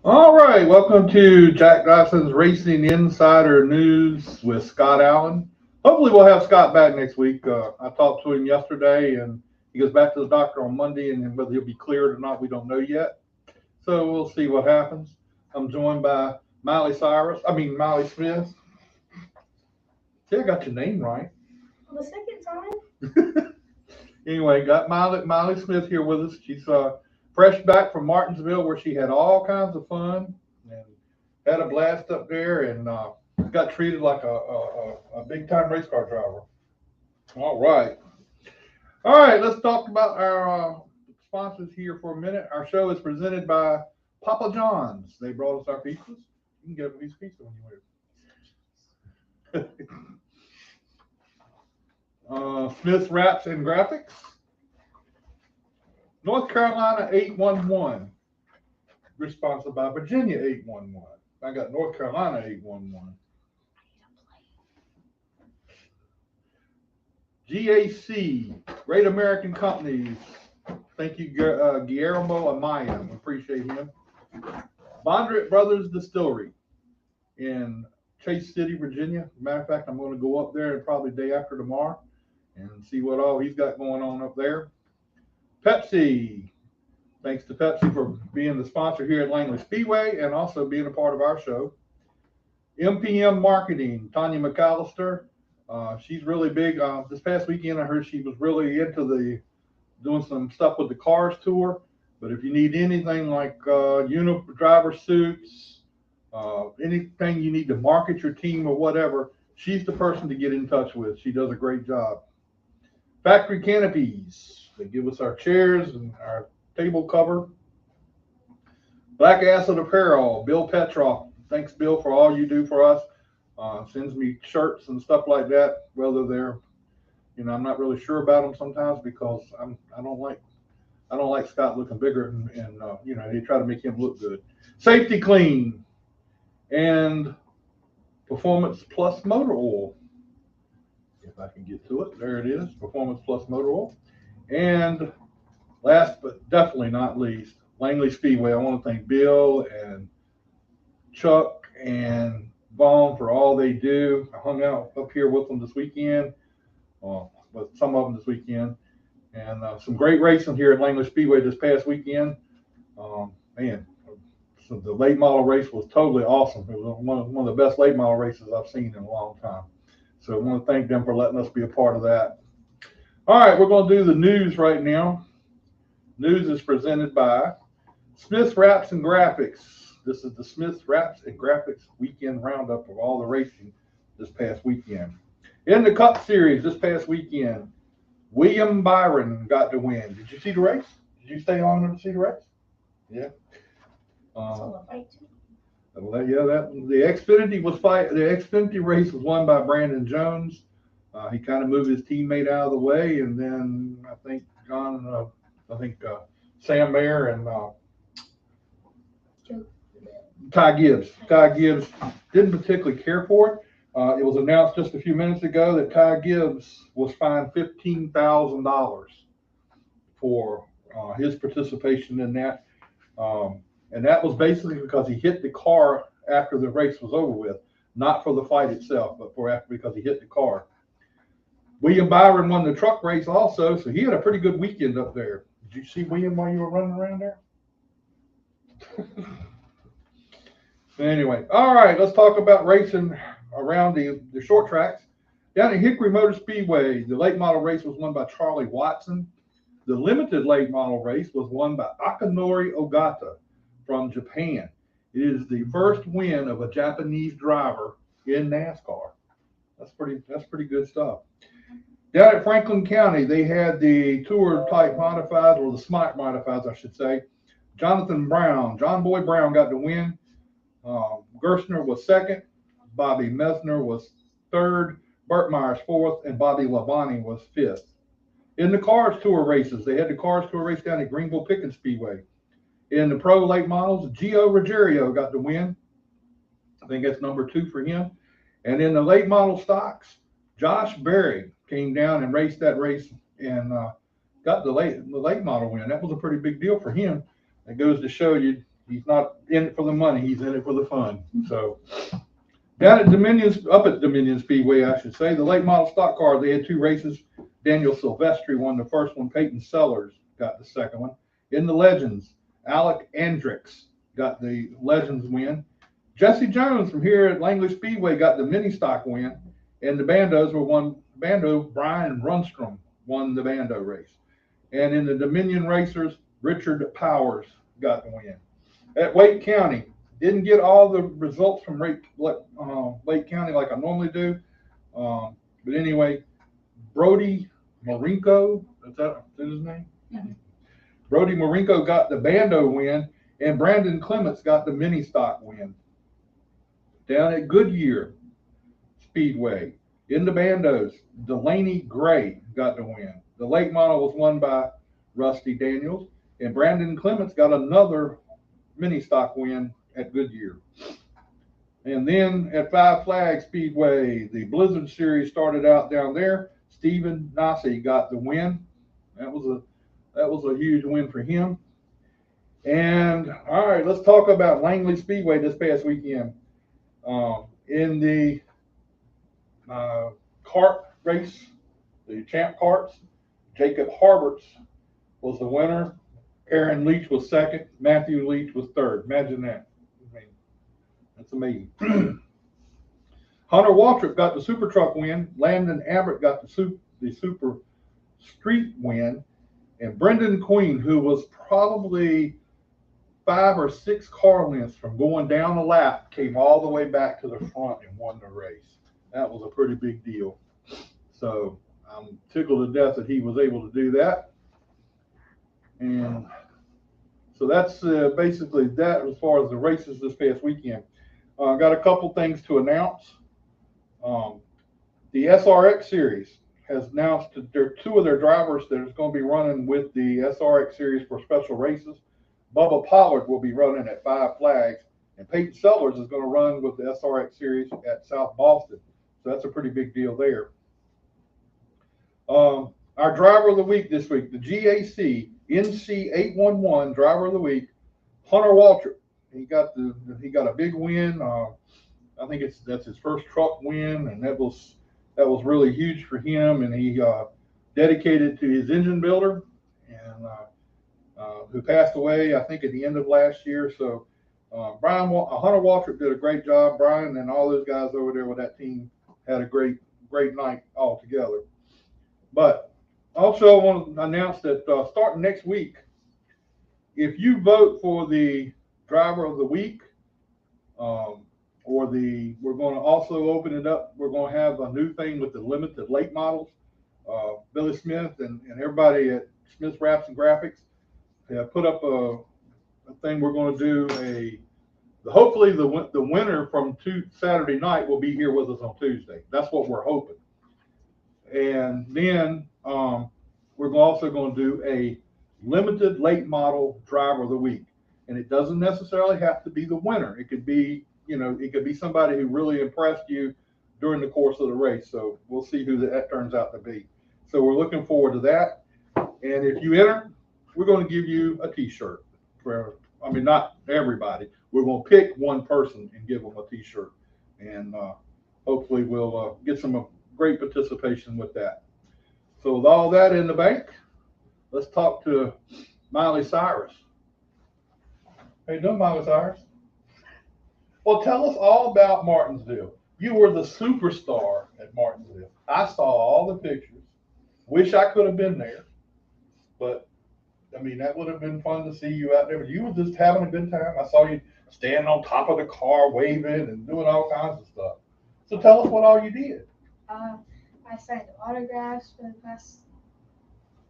All right, welcome to Jack Dodson's Racing Insider News with Scott Allen. Hopefully, we'll have Scott back next week. I talked to him yesterday, and he goes back to the doctor on Monday, and whether he'll be cleared or not, we don't know yet. So we'll see what happens. I'm joined by Myelih Smith. See, I got your name right. For the second time. Anyway, got Myelih Smith here with us. She's fresh back from Martinsville, where she had all kinds of fun and had a blast up there, and got treated like a big time race car driver. All right. Let's talk about our sponsors here for a minute. Our show is presented by Papa John's. They brought us our pizzas. You can get a piece of pizza when you want. Smith Wraps and Graphics. North Carolina 811. We're sponsored by Virginia 811. I got North Carolina 811. GAC, Great American Companies. Thank you, Guillermo Amaya. We appreciate him. Bondrett Brothers Distillery in Chase City, Virginia. Matter of fact, I'm going to go up there probably day after tomorrow and see what all he's got going on up there. Pepsi. Thanks to Pepsi for being the sponsor here at Langley Speedway and also being a part of our show. MPM Marketing, Tanya McAllister. She's really big. This past weekend, I heard she was really into doing some stuff with the Cars Tour. But if you need anything like driver suits, anything you need to market your team or whatever, she's the person to get in touch with. She does a great job. Factory Canopies. They give us our chairs and our table cover. Black Acid Apparel, Bill Petroff. Thanks, Bill, for all you do for us. Sends me shirts and stuff like that, whether they're, I'm not really sure about them sometimes because I don't like Scott looking bigger and they try to make him look good. Safety Clean and Performance Plus Motor Oil. If I can get to it, there it is, Performance Plus Motor Oil. And last but definitely not least, Langley Speedway. I want to thank Bill and Chuck and Vaughn for all they do. I hung out up here with them this weekend, with some of them this weekend, and some great racing here at Langley Speedway this past weekend. So the late model race was totally awesome. It was one of the best late model races I've seen in a long time. So I want to thank them for letting us be a part of that. All right, we're going to do the news right now. News is presented by Smith Wraps and Graphics. This is the Smith Wraps and Graphics weekend roundup of all the racing this past weekend. In the Cup Series this past weekend, William Byron got the win. Did you see the race? Did you stay on to see the race? Yeah. The Xfinity race was won by Brandon Jones. He kind of moved his teammate out of the way, and then I think Sam Mayer and Ty Gibbs. Ty Gibbs didn't particularly care for it. It was announced just a few minutes ago that Ty Gibbs was fined $15,000 for his participation in that. And that was basically because he hit the car after the race was over with, not for the fight itself, but because he hit the car. William Byron won the truck race also, so he had a pretty good weekend up there. Did you see William while you were running around there? Anyway, all right, let's talk about racing around the short tracks. Down at Hickory Motor Speedway, the late model race was won by Charlie Watson. The limited late model race was won by Akinori Ogata from Japan. It is the first win of a Japanese driver in NASCAR. That's pretty good stuff. Down at Franklin County, they had the tour type modifieds, or the smart modifieds, I should say. John Boy Brown got the win. Gerstner was second. Bobby Mesner was third. Burt Myers fourth, and Bobby Labonte was fifth. In the Cars Tour races, they had the Cars Tour race down at Greenville Pickens Speedway. In the pro late models, Gio Ruggiero got the win. I think that's number 2 for him. And in the late model stocks, Josh Berry came down and raced that race and got the late model win. That was a pretty big deal for him. It goes to show you he's not in it for the money, he's in it for the fun. So down at up at Dominion Speedway, I should say, the late model stock car, they had 2 races. Daniel Silvestri won the first one. Peyton Sellers got the second one. In the Legends, Alec Andrix got the Legends win. Jesse Jones from here at Langley Speedway got the mini stock win. And the Bandos were Bando, Brian Runstrom won the Bando race. And in the Dominion Racers, Richard Powers got the win. At Wake County, didn't get all the results from Lake County like I normally do. But anyway, Brody Marinko, is that his name? Mm-hmm. Brody Marinko got the Bando win, and Brandon Clements got the mini stock win. Down at Goodyear Speedway, in the Bandos, Delaney Gray got the win. The late model was won by Rusty Daniels, and Brandon Clements got another mini stock win at Goodyear. And then at Five Flags Speedway, the Blizzard Series started out down there. Stephen Nasi got the win. That was a huge win for him. And all right, let's talk about Langley Speedway this past weekend. In the kart race, the champ karts, Jacob Harberts was the winner. Aaron Leach was second. Matthew Leach was third. Imagine that. I mean, that's amazing. Hunter Waltrip got the Super Truck win. Landon Abbott got the Super Street win. And Brendan Queen, who was probably 5 or 6 car lengths from going down the lap, came all the way back to the front and won the race. That was a pretty big deal. So I'm tickled to death that he was able to do that. And so that's basically that as far as the races this past weekend. Got a couple things to announce. The SRX Series has announced that there are 2 of their drivers that is going to be running with the SRX Series for special races. Bubba Pollard will be running at Five Flags, and Peyton Sellers is going to run with the SRX Series at South Boston. So that's a pretty big deal there. Our driver of the week this week, the GAC NC811 driver of the week, Hunter Waltrip. He got a big win. I think that's his first truck win, and that was really huge for him. And he dedicated to his engine builder, and who passed away, I think, at the end of last year. So Hunter Waltrip did a great job. Brian and all those guys over there with that team had a great night all together. But also I want to announce that starting next week, if you vote for the driver of the week, we're going to also open it up. We're going to have a new thing with the limited late models. Myelih Smith and everybody at Smith's Wraps and Graphics have put up a thing. We're going to do hopefully the winner from Saturday night will be here with us on Tuesday. That's what we're hoping. And then we're also going to do a limited late model driver of the week. And it doesn't necessarily have to be the winner. It could be, it could be somebody who really impressed you during the course of the race. So we'll see who that turns out to be. So we're looking forward to that. And if you enter, we're going to give you a T-shirt. Not everybody. We're going to pick one person and give them a T-shirt. And hopefully we'll get some great participation with that. So with all that in the bank, let's talk to Myelih Cyrus. How you doing, Myelih Cyrus? Well, tell us all about Martinsville. You were the superstar at Martinsville. I saw all the pictures. Wish I could have been there. But, that would have been fun to see you out there. But you were just having a good time. I saw you standing on top of the car, waving and doing all kinds of stuff. So tell us what all you did. I signed autographs for the past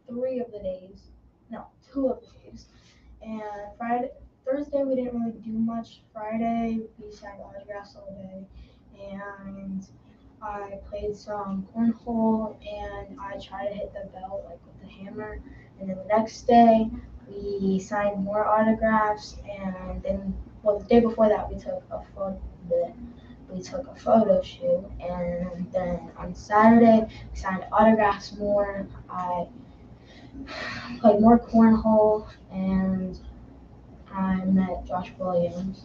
3 of the days. No, 2 of the days. And Thursday we didn't really do much. Friday we signed autographs all day. And I played some cornhole and I tried to hit the bell with the hammer. And then the next day we signed more autographs, and then the day before that we took a photo shoot, and then on Saturday we signed autographs more. I played more cornhole, and I met Josh Williams,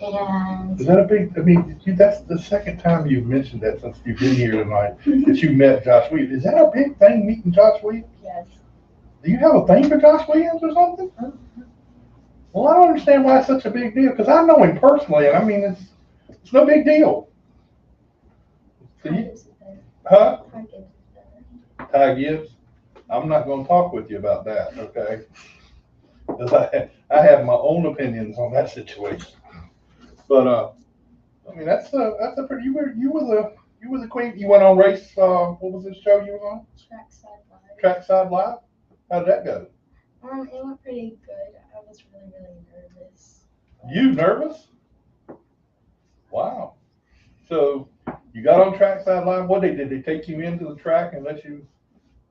and Is that a big, I mean, that's the second time you've mentioned that since you've been here tonight, that you met Josh Williams. Is that a big thing, meeting Josh Williams? yes. Do you have a thing for Josh Williams or something? Well, I don't understand why it's such a big deal, because I know him personally, and I mean, it's no big deal. So Ty you, Gibbs is better. huh? Ty Gibbs is better. Ty Gibbs? I'm not going to talk with you about that, okay? Because I have my own opinions on that situation. But I mean, that's a pretty. You were the queen. You went on race. What was this show you were on? Trackside Live. Trackside Live. How did that go? It went pretty good. I was really, really nervous. You nervous? Wow. So you got on Trackside Live. What did they take you into the track and let you?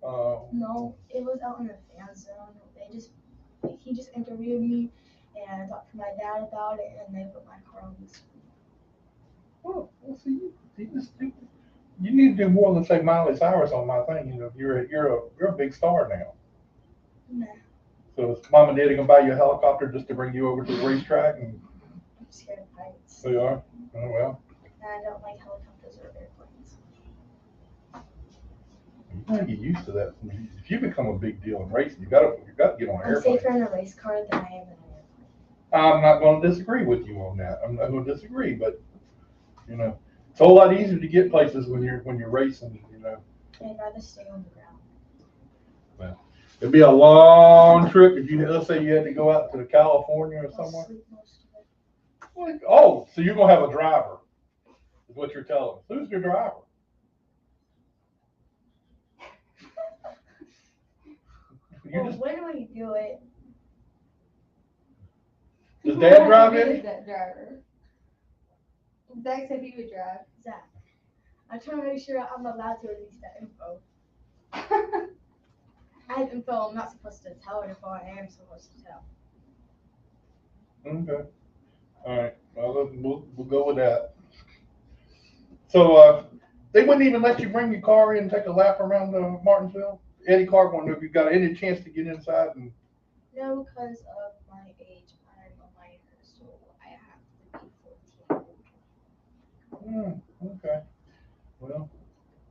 No, it was out in the fan zone. He just interviewed me, and I talked to my dad about it, and they put my car on the screen. Well, see, you need to do more than say Miley Cyrus on my thing. You know, you're a big star now. Nah, So is mom and daddy gonna buy you a helicopter just to bring you over to the racetrack? And I'm scared of heights. so you are. Oh well. And I don't like helicopters or airplanes. You gotta get used to that. If you become a big deal in racing, you gotta get on an I'm airplane. safer in a race car than I am in an airplane. I'm not going to disagree with you on that. I'm not going to disagree, but you know, it's a whole lot easier to get places when you're racing. You know, I'd rather stay on the ground. well, it'd be a long trip if let's say you had to go out to California or I'll somewhere. sleep most of it. Like, oh, so you're gonna have a driver? Is what you're telling us? Who's your driver? Well, when we do it, Does Dad drive Who in? is that driver? Zach said he would drive. Zach, I'm trying to make sure I'm allowed to release that info. I have info I'm not supposed to tell, and info I am supposed to tell. Okay. All right. Well, we'll go with that. So they wouldn't even let you bring your car in and take a lap around Martinsville. Eddie Clark wanted to know if you got any chance to get inside and. No, because of my age, I'm a minor, so I have to be 14. Okay. Well,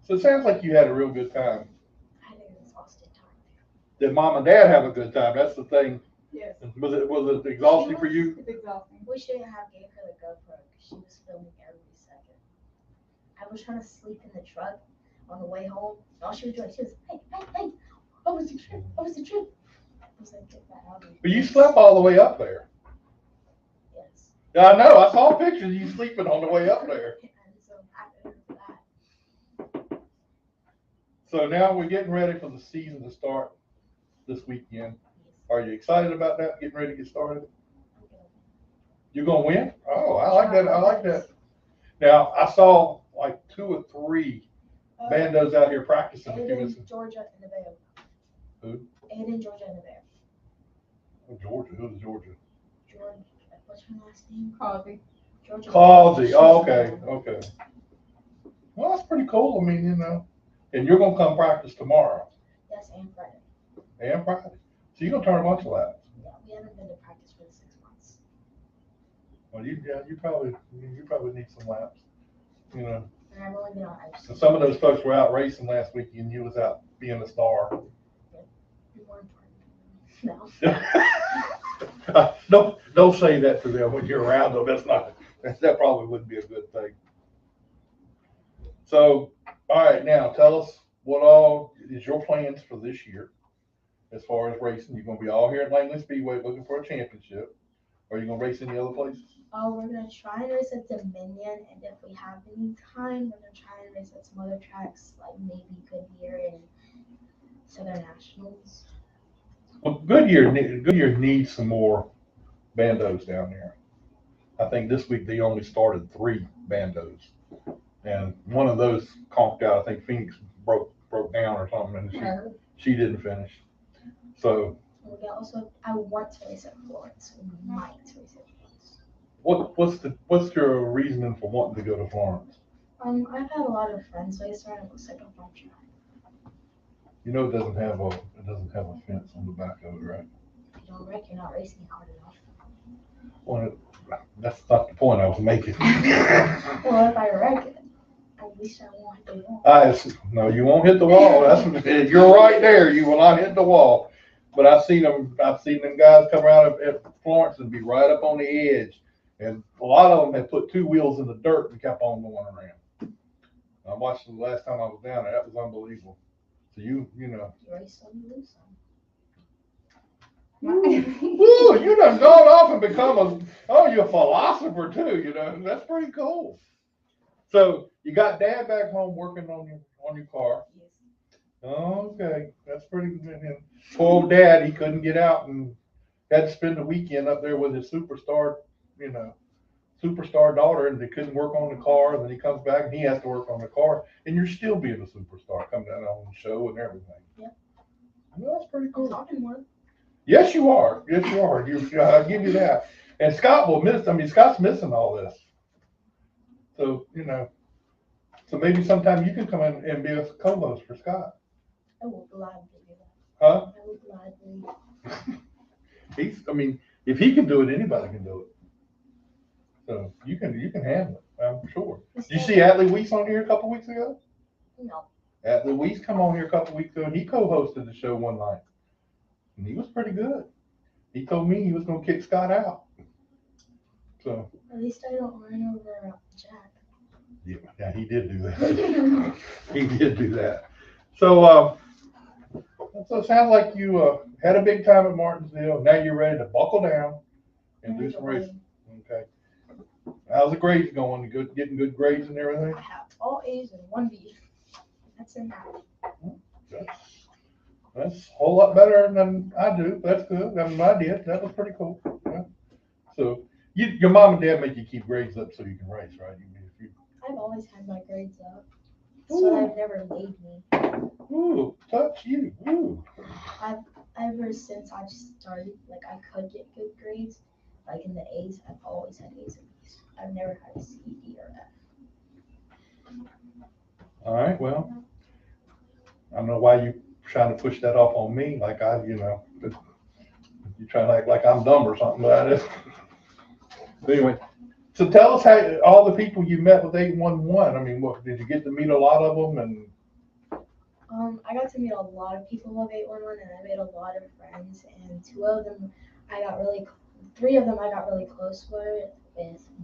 so it sounds like you had a real good time. I had an exhausted time. Did mom and dad have a good time? That's the thing. Yes. Was it exhausting for you? It's exhausting. We shouldn't have gave her the GoPro because she was filming every second. I was trying to sleep in the truck on the way home. All she was doing, she was, hey, what was the trip? What was the trip? I was like, get that out of me. But you slept all the way up there. Yes. Yeah, I know. I saw pictures of you sleeping on the way up there. And so happy for that. So now we're getting ready for the season to start this weekend. Are you excited about that? Getting ready to get started? You're gonna win? Oh, I like that. I like that. Now I saw like 2 or 3 bandos out here practicing. If you listen. Aiden, Georgia, and the Bear. Who? Aiden, Georgia, and the Bear. Oh, Georgia. Who's Georgia? Georgia. What's her last name? Causey. Georgia. Causey. Oh, okay. Okay. Well, that's pretty cool. I mean, you know, and you're gonna come practice tomorrow Yes, and Friday. and Friday. So you're gonna turn a bunch of laps. Yeah, we haven't been to practice for the 6 months. Well, you probably need some laps. You know, And I've only been on ice. and some of those folks were out racing last weekend. You was out being a star. Be more important. No. Don't say that to them when you're around them. That probably wouldn't be a good thing. So, all right, now tell us what all is your plans for this year as far as racing. You're gonna be all here at Langley Speedway looking for a championship. Or are you gonna race any other places? We're gonna try and race at Dominion, and if we have any time, we're gonna try and race at some other tracks, like maybe Goodyear and Southern Nationals. Well, Goodyear needs some more bandos down there. I think this week they only started 3 bandos, and one of those conked out. I think Phoenix broke down or something, and she didn't finish. So And we also, I want to race at Florence. We might race at Florence. what's your reasoning for wanting to go to Florence? I've had a lot of friends race there, and it looks like a fun track. You know it doesn't have a fence on the back of it, right? If you don't wreck, you're not racing hard enough. Well, that's not the point I was making. Well, if I wreck it, at least I won't hit the wall. No, you won't hit the wall. You're right there. You will not hit the wall. But I've seen them guys come around at Florence and be right up on the edge. And a lot of them had put two wheels in the dirt and kept on going around. I watched them the last time I was down there. That was unbelievable. So you know. You race some, you lose some. Woo, you done gone off and become you're a philosopher too, you know. That's pretty cool. So you got Dad back home working on your car. Yes. Okay, that's pretty good. Poor old Dad, he couldn't get out and had to spend the weekend up there with his superstar daughter, and they couldn't work on the car. And then he comes back and he has to work on the car, and you're still being a superstar, coming down on the show and everything. Yep. Well, that's pretty cool. I'm talking more. Yes, you are. Yes, you are. I'll give you that. And Scott will miss. Scott's missing all this. So so maybe sometime you can come in and be a co-host for Scott. I will gladly do that. Huh? I will gladly. If he can do it, anybody can do it. So you can handle it, I'm sure. Did you see Atlee Weiss on here a couple weeks ago? No. Atlee Weiss come on here a couple weeks ago, and he co-hosted the show one night. And he was pretty good. He told me he was going to kick Scott out. So. At least I don't run over Jack. Yeah, he did do that. He did do that. So it sounds like you had a big time at Martinsville. Now you're ready to buckle down and do some racing. Okay. How's the grades going? Getting good grades and everything? I have all A's and 1 B. That's in math. That's a whole lot better than I do. That's good. I did. That was pretty cool. Yeah. So your mom and dad make you keep grades up so you can race, right? I've always had my grades up, so I've never made me. Ooh, touch you. Ooh. Ever since I started, I could get good grades, in the A's. I've always had A's and B's. I've never had a C, D, or F. All right. Well, I don't know why you trying to push that off on me. You trying to act like I'm dumb or something about it. Anyway. So tell us how all the people you met with 811. What did you get to meet a lot of them? And I got to meet a lot of people with 811, and I made a lot of friends. And 3 of them I got really close with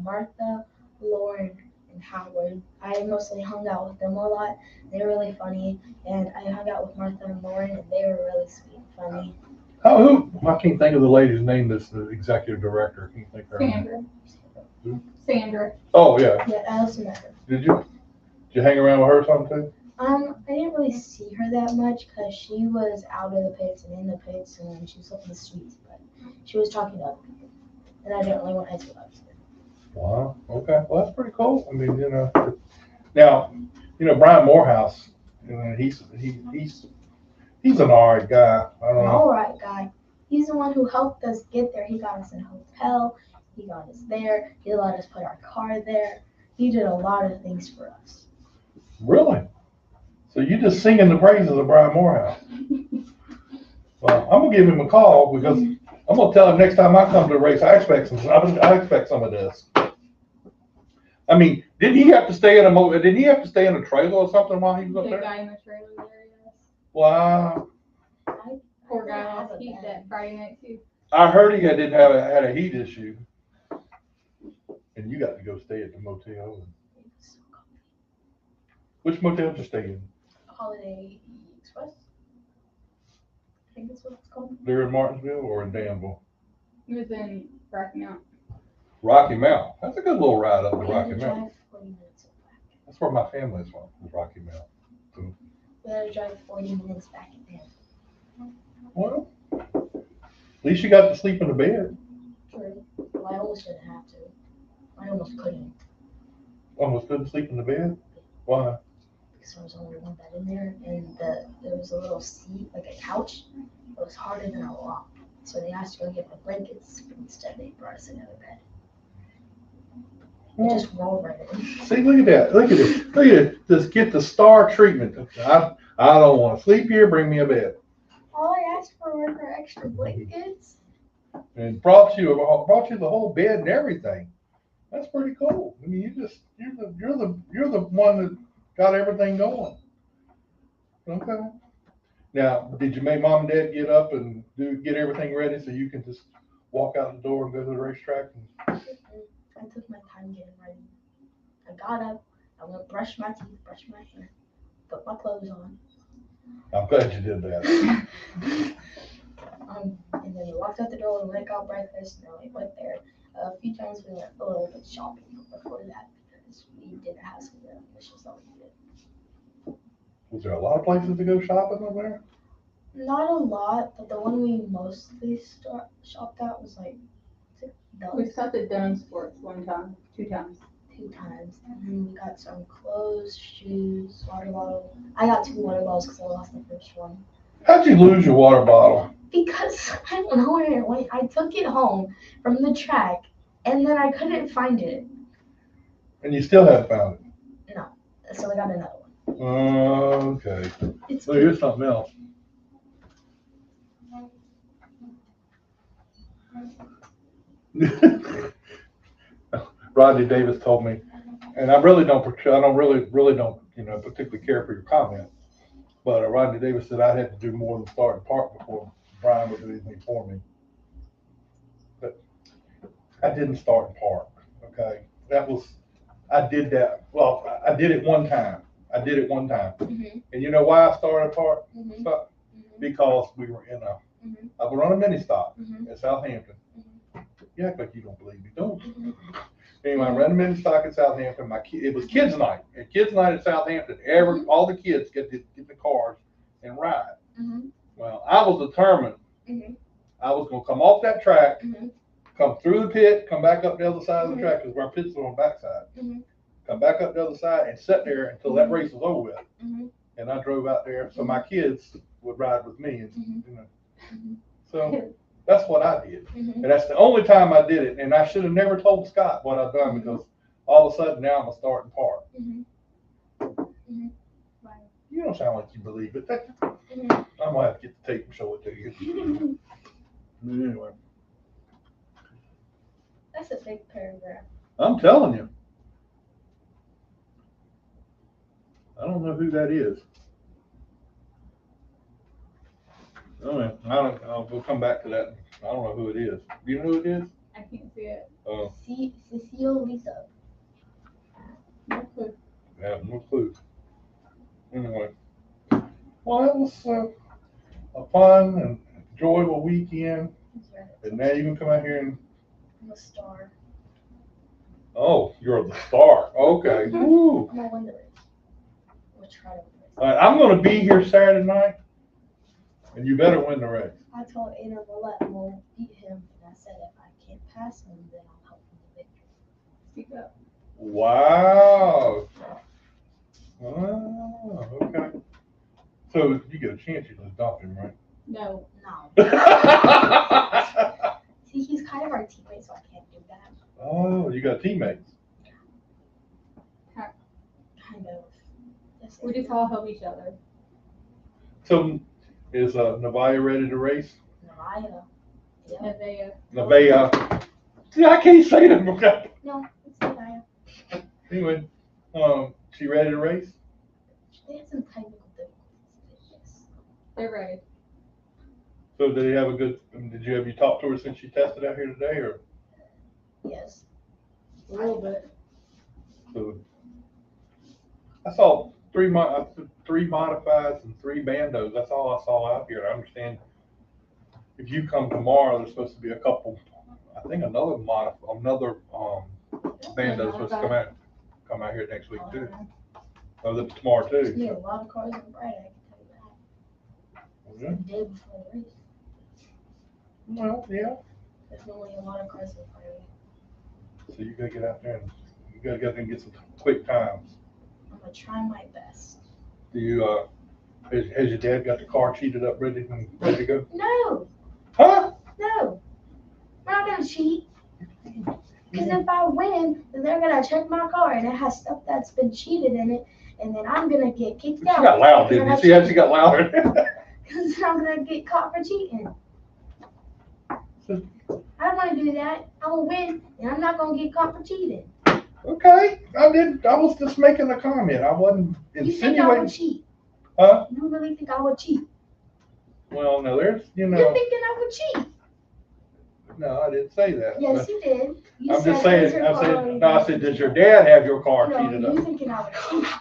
Martha, Lauren, and Howard. I mostly hung out with them a lot. They were really funny, and I hung out with Martha and Lauren, and they were really sweet and funny. I can't think of the lady's name that's the executive director. I can't think of her name. Sandra. Oh, yeah. Yeah, I also met her. Did you hang around with her some too? I didn't really see her that much because she was out of the pits and in the pits, and she was up in the streets, but she was talking to other people, and I didn't really want to do that. Wow. Okay. Well, that's pretty cool. Now, Brian Morehouse, he's an all right guy. I don't know. All right guy. He's the one who helped us get there. He got us in a hotel. He got us there. He let us put our car there. He did a lot of things for us. Really? So you just singing the praises of Brian Morehouse? Well, I'm gonna give him a call because I'm gonna tell him next time I come to a race, I expect some of this. Didn't he have to stay in a trailer or something while he was up The there? guy in the trailer there, yes. Wow. Poor guy lost heat that Friday night too. I heard he had a heat issue. And you got to go stay at the motel. Which motel did you stay in? Holiday Express. I think that's what it's called. They're in Martinsville or in Danville? He was in Rocky Mount. Rocky Mount. That's a good little ride up to We had Rocky to Mount. drive 40 minutes back. That's where my family is from, is Rocky Mount. So, We had to drive 40 minutes back and there. well, at least you got to sleep in the bed. True. Well, I almost didn't have to. I almost couldn't. Almost couldn't sleep in the bed? Why? Because there was only one bed in there, and there was a little seat, like a couch. It was harder than a rock. So they asked to go get the blankets, but instead they brought us another bed. It just rolled right in. See, look at that. Look at it. Just get the star treatment. I don't want to sleep here. Bring me a bed. All I asked for were extra blankets. and brought you the whole bed and everything. That's pretty cool. I mean, you're the one that got everything going. Okay. Now, did you make mom and dad get up and get everything ready so you can just walk out the door and go to the racetrack? I took my time getting ready. I got up. I went brush my teeth, brush my hair, put my clothes on. I'm glad you did that. And then we walked out the door. We went got breakfast. And then we went there. A few times we went a little bit shopping before that because we didn't have some initial stuff we needed. Was there a lot of places to go shopping over there? Not a lot, but the one we mostly shopped at was like We stopped at Dunn Sports one time, 2 times. 2 times. And then we got some clothes, shoes, water bottle. I got 2 water bottles because I lost the first one. How'd you lose your water bottle? Because I don't know where it went. I took it home from the track and then I couldn't find it. And you still haven't found it? No. So I got another one. Okay. It's So here's something else. Rodney Davis told me, and I don't really don't, particularly care for your comment, but Rodney Davis said I'd have to do more than start and park before Brian would do anything for me. But I didn't start and park. Okay, I did that. Well, I did it one time. Mm-hmm. And you know why I started park? Mm-hmm. Stop? Because we were in I was running a mini stop at Southampton. You act like you don't believe me, don't you? Anyway, I ran a mini stop at Southampton. It was kids' night. At kids' night at Southampton, all the kids get the cars and ride. Well, I was determined. I was going to come off that track, come through the pit, come back up the other side of the track because our pits were on the backside. Come back up the other side and sit there until that race was over with. And I drove out there so my kids would ride with me. And, so that's what I did. And that's the only time I did it. And I should have never told Scott what I've done because all of a sudden now I'm a starting park. You don't sound like you believe it. I'm going to have to get the tape and show it to you. Anyway. That's a big paragraph. I'm telling you. I don't know who that is. We'll come back to that. I don't know who it is. Do you know who it is? I can't see it. Cecile Lisa. No clue. I have no clue. Anyway. Well, it was a fun and enjoyable weekend. And now you can come out here and. I'm a star. Oh, you're the star. Okay. Woo. I'm a winner. We'll try to win. All right, I'm going to be here Saturday night, and you better win the race. I told Aiden we'll beat him, and I said if I can't pass him, then I'll help him to victory. Speak up. Wow. Oh, okay. So you get a chance, you just dump him, right? No. See, he's kind of our teammate, so I can't do that. Oh, you got teammates. Kind of. We just all help each other. So is Nevaeh ready to race? Nevaeh. Yeah. Nevaeh. See, I can't say them. Okay. No, it's Nevaeh. Anyway, she ready to race? They had some technical difficulties. Yes. They're ready. So did you talked to her since she tested out here today, or? Yes. A little bit. So I saw three modifieds and 3 bandos. That's all I saw out here. I understand if you come tomorrow, there's supposed to be a couple. I think another bando is supposed to come out here next week too. Oh, tomorrow too. Yeah, a lot of cars on Friday. I can tell you that. The day before the race. Well, yeah. There's normally a lot of cars on Friday. So you gotta get out there and you gotta get out there and get some quick times. I'm gonna try my best. Do you has your dad got the car cheated up ready to go? No. Huh? No. We're not gonna cheat. Because if I win, then they're gonna check my car and it has stuff that's been cheated in it, and then I'm gonna get kicked out. She got loud, didn't you? See how she got louder? Because I'm gonna get caught for cheating. I don't want to do that. I will win, and I'm not going to get caught for cheating. Okay, I was just making a comment. I wasn't You think I would insinuating. cheat? Huh? You really think I would cheat? Well, no, there's, You're thinking I would cheat. No, I didn't say that. Yes, you did. You I'm just said, saying, I said, does your dad have your car No, cheated up? you thinking I would cheat.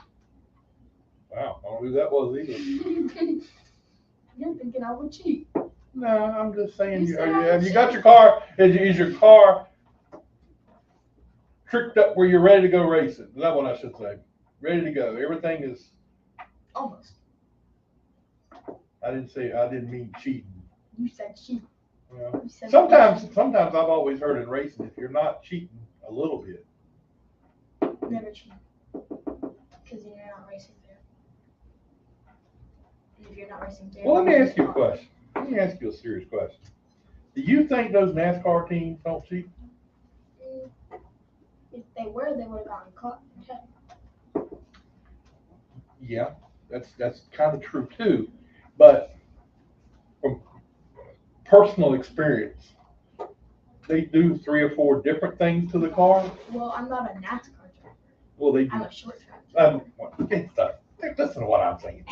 Wow, I don't know who that was either. You're thinking I would cheat. No, I'm just saying, You said I have would you got cheat. your car, is your car tricked up where you're ready to go racing? Is that what I should say? Ready to go. Everything is, Almost. I didn't mean cheating. You said cheat. Well, You said sometimes I've always heard in racing, if you're not cheating a little bit. never cheat. Because you're not racing fair. And if you're not racing fair. Well, let me ask you a question. Let me ask you a serious question. Do you think those NASCAR teams don't cheat? If they were, they would have gotten caught. Okay. Yeah, that's kind of true too. But from personal experience, they do 3 or 4 different things to the car. Well, I'm not a NASCAR driver. Well, they do. I'm a short track driver. Listen to what I'm saying.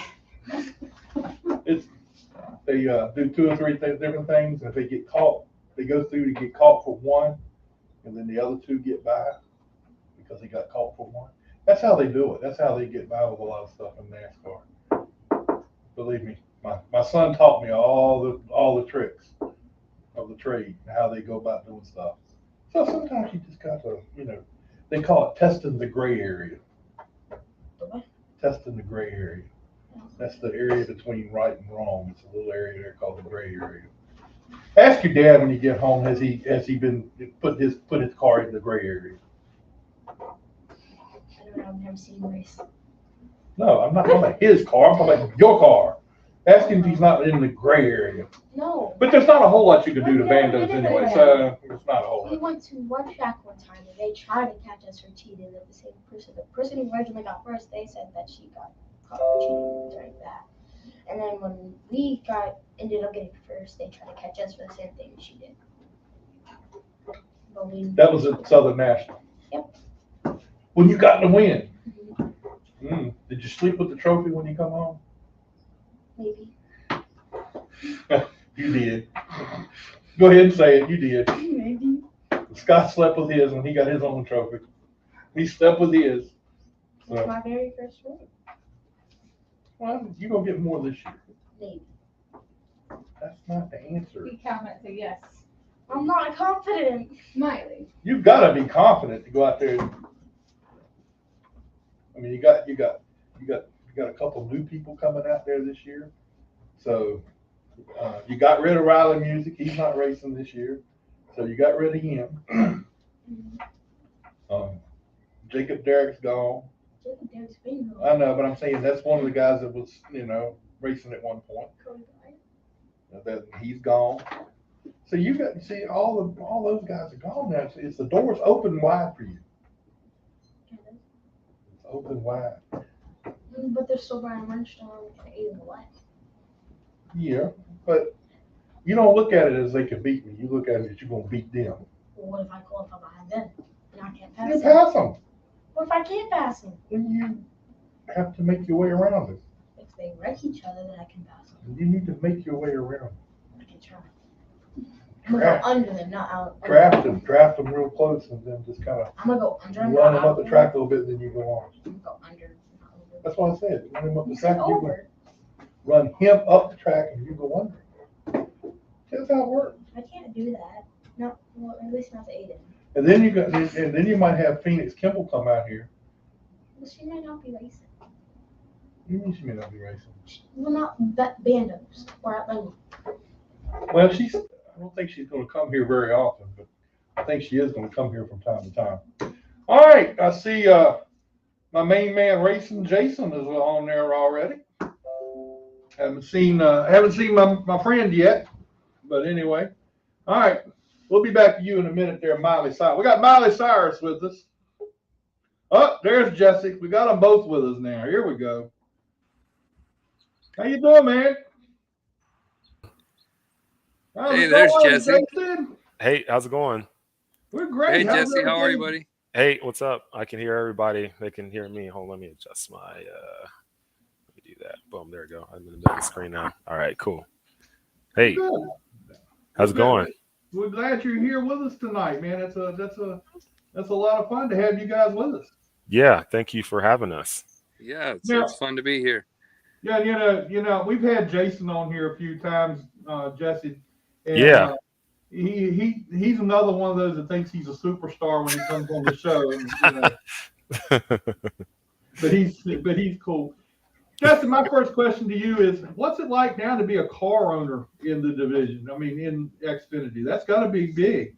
They do 2 or 3 different things, and if they get caught, they go through to get caught for one, and then the other 2 get by because they got caught for one. That's how they do it. That's how they get by with a lot of stuff in NASCAR. Believe me, my son taught me all the tricks of the trade and how they go about doing stuff. So sometimes you just got to, they call it testing the gray area. The what? Testing the gray area. That's the area between right and wrong. It's a little area there called the gray area. Ask your dad when you get home, has he been put his car in the gray area? I've never seen him race. No, I'm not talking about his car. I'm talking about your car. Ask him if he's not in the gray area. No. But there's not a whole lot you can do to Bandos anyway, so it's not a whole We lot. went to one track one time and they tried to catch us for cheating at the same person. The person who originally got first, they said that she got caught for cheating during that. And then when we ended up getting first, they tried to catch us for the same thing she did. But That was at Southern National. Yep. When you got the win. Did you sleep with the trophy when you come home? Maybe. You did. Go ahead and say it. You did. Maybe. Scott slept with his when he got his own trophy. He slept with his. So. It's my very first win. Well, you're going to get more this year. Maybe. That's not the answer. Be confident, say yes. I'm not confident. Myelih. You've got to be confident to go out there. I mean, you got a couple new people coming out there this year. So you got rid of Riley Music. He's not racing this year. So you got rid of him. Jacob Derrick's gone. Jacob Derrick's been gone. I know, but I'm saying that's one of the guys that was, racing at one point. That he's gone. So you see all those guys are gone now. It's the door's open wide for you. It's open wide. But they're still Brian Bernstone and Aiden Black. Yeah, but you don't look at it as they can beat me. You look at it as you're gonna beat them. Well, what if I qualify behind them and I can't pass You them? pass them. What if I can't pass them? Then you have to make your way around it. If they wreck each other, then I can pass them. You need to make your way around. I can try. I'm gonna go under them, not out. Draft them real close, and then just kind of I'm gonna go under them. run them up the track a little bit, then you go on. I'm gonna go under, not over. That's what I said. Run him up the You track. said over. Run him up the track, and you go under. That's how it works. I can't do that. No, well, at least not to Aiden. And then you might have Phoenix Kimball come out here. Well, she might not be racing. You mean she may not be racing? Well, not Bandos or Atlanta. Well, I don't think she's going to come here very often, but I think she is going to come here from time to time. All right, I see my main man Racin Jason is on there already. Haven't seen my friend yet, but anyway. All right, we'll be back to you in a minute there, Myelih Cyrus. We got Myelih Cyrus with us. Oh, there's Jesse. We got them both with us now. Here we go. How you doing, man? How's Hey, it there's going, Jesse. Jason? Hey, how's it going? We're great. Hey, How's Jesse, how are you, everything? buddy? Hey, what's up? I can hear everybody. They can hear me. Hold on, let me adjust my let me do that. Boom, there we go. I'm in the middle of the screen now. All right, cool. We're Hey, good. how's it going? We're glad you're here with us tonight, man. That's a lot of fun to have you guys with us. Yeah, thank you for having us. Yeah, Now, it's fun to be here. yeah, we've had Jason on here a few times, Jesse, and Yeah. he's another one of those that thinks he's a superstar when he comes on the show, but he's cool. Justin, my first question to you is, what's it like now to be a car owner in the division? I mean, in Xfinity, that's got to be big.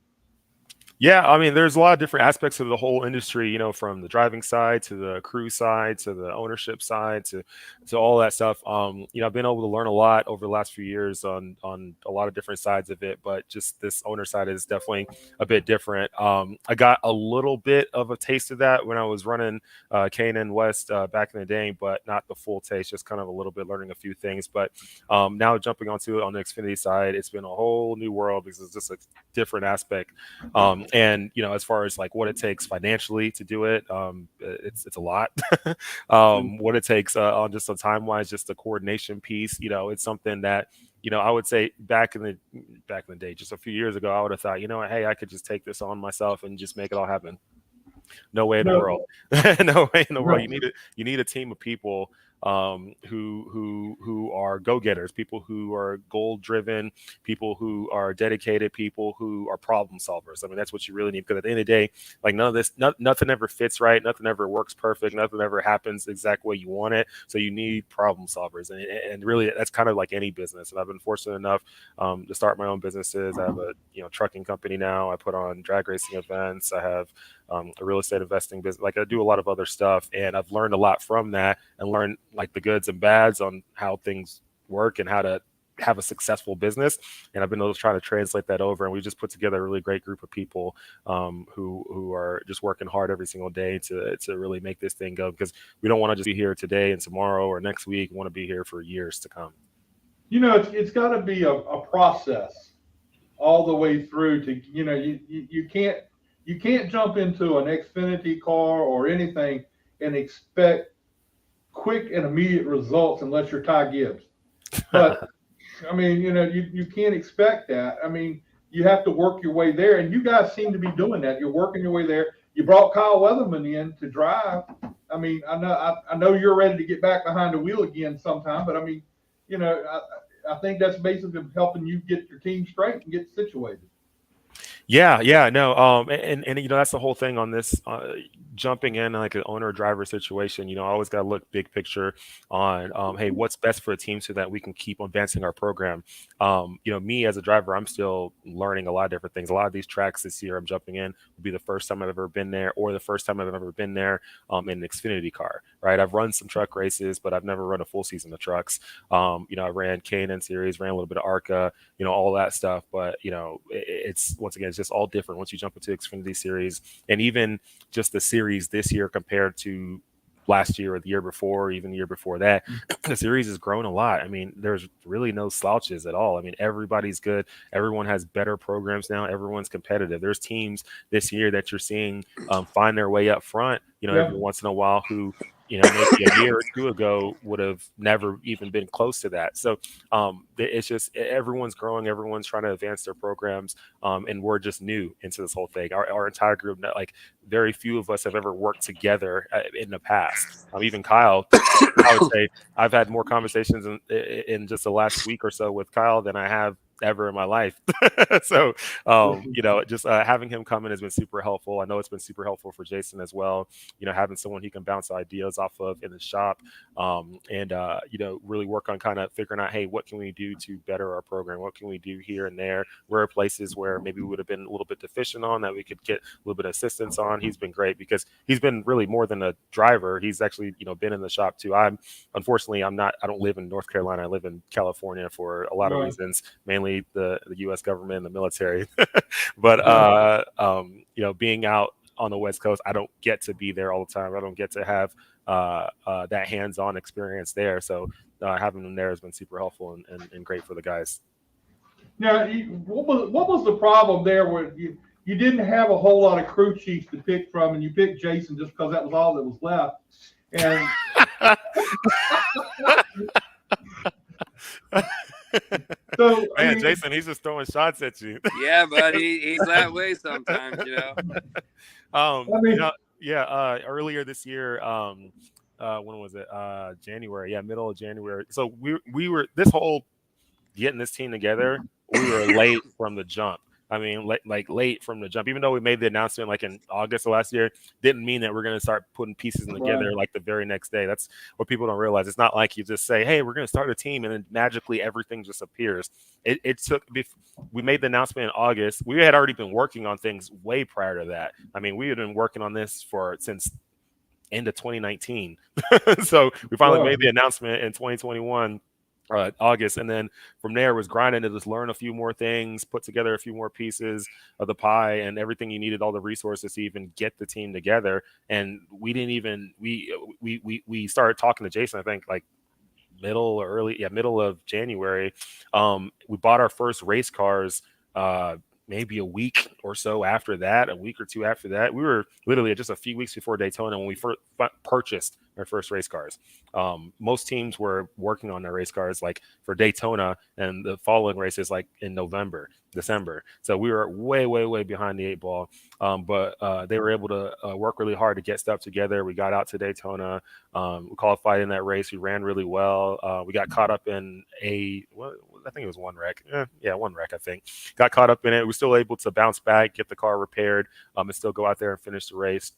Yeah, I mean, there's a lot of different aspects of the whole industry, from the driving side to the crew side to the ownership side to all that stuff. I've been able to learn a lot over the last few years on a lot of different sides of it, but just this owner side is definitely a bit different. I got a little bit of a taste of that when I was running K&N West back in the day, but not the full taste, just kind of a little bit learning a few things. But now jumping onto it on the Xfinity side, it's been a whole new world because it's just a different aspect. And as far as like what it takes financially to do it, it's a lot. What it takes on just a time wise, just the coordination piece, it's something that I would say back in the day, just a few years ago, I would have thought, hey, I could just take this on myself and just make it all happen. No way in the world. No way in the world. You need a team of people who are go-getters, people who are goal-driven, people who are dedicated, people who are problem solvers. I mean, that's what you really need, because at the end of the day, like nothing ever fits right, nothing ever works perfect, nothing ever happens the exact way you want it. So you need problem solvers, and really that's kind of like any business. And I've been fortunate enough to start my own businesses. I have a trucking company now. I put on drag racing events. I have a real estate investing business. Like I do a lot of other stuff, and I've learned a lot from that, and learned like the goods and bads on how things work and how to have a successful business. And I've been able to try to translate that over, and we just put together a really great group of people who are just working hard every single day to really make this thing go, because we don't want to just be here today and tomorrow or next week. We want to be here for years to come. It's got to be a process all the way through to you can't jump into an Xfinity car or anything and expect quick and immediate results unless you're Ty Gibbs. But I mean, you can't expect that. I mean, you have to work your way there, and you guys seem to be doing that. You're working your way there. You brought Kyle Weatherman in to drive. I mean, I know you're ready to get back behind the wheel again sometime, but I mean, I think that's basically helping you get your team straight and get situated. Yeah, no, and that's the whole thing on this jumping in like an owner driver situation. I always got to look big picture on hey, what's best for a team so that we can keep advancing our program. Me as a driver, I'm still learning a lot of different things. A lot of these tracks this year I'm jumping in will be the first time I've ever been there, or the first time I've ever been there in an Xfinity car. Right, I've run some truck races, but I've never run a full season of trucks. I ran K&N series, ran a little bit of ARCA, all that stuff. But it's once again, it's just all different once you jump into Xfinity series, and even just the series this year compared to last year or the year before, or even the year before that, the series has grown a lot. I mean, there's really no slouches at all. I mean, everybody's good. Everyone has better programs now. Everyone's competitive. There's teams this year that you're seeing find their way up front, every once in a while, who maybe a year or two ago would have never even been close to that. So it's just everyone's growing, everyone's trying to advance their programs, and we're just new into this whole thing. Our entire group, like very few of us have ever worked together in the past. Even Kyle, I would say I've had more conversations in just the last week or so with Kyle than I have ever in my life. So, just having him come in has been super helpful. I know it's been super helpful for Jason as well. Having someone he can bounce ideas off of in the shop, and really work on kind of figuring out, hey, what can we do to better our program? What can we do here and there? Where are places where maybe we would have been a little bit deficient on that we could get a little bit of assistance on? He's been great because he's been really more than a driver. He's actually, been in the shop too. I don't live in North Carolina. I live in California for a lot of reasons, mainly the U.S. government and the military. But being out on the West Coast, I don't get to be there all the time. I don't get to have that hands-on experience there. So having them there has been super helpful and great for the guys. Now, what was the problem there where you didn't have a whole lot of crew chiefs to pick from, and you picked Jason just because that was all that was left? And so, I Man, mean, Jason, he's just throwing shots at you. Yeah, but he's that way sometimes, you know. I mean, Earlier this year, when was it? January, yeah, middle of January. So we were this whole getting this team together. We were late from the jump. I mean, late from the jump. Even though we made the announcement like in August of last year, didn't mean that we're going to start putting pieces together right. like the very next day. That's what people don't realize. It's not like you just say, "Hey, we're going to start a team," and then magically everything just appears. It took. We made the announcement in August. We had already been working on things way prior to that. I mean, we had been working on this since end of 2019. So we finally made the announcement in 2021. August, and then from there was grinding to just learn a few more things, put together a few more pieces of the pie, and everything you needed, all the resources to even get the team together. And we didn't even we started talking to Jason, I think like middle of January. We bought our first race cars maybe a week or so after that, a week or two after that. We were literally just a few weeks before Daytona when we first purchased our first race cars. Most teams were working on their race cars like for Daytona and the following races like in November, December. So we were way behind the eight ball. But they were able to work really hard to get stuff together. We got out to Daytona. We qualified in that race. We ran really well. We got caught up in I think it was one wreck. One wreck, I think. Got caught up in it. We were still able to bounce back, get the car repaired, and still go out there and finish the race.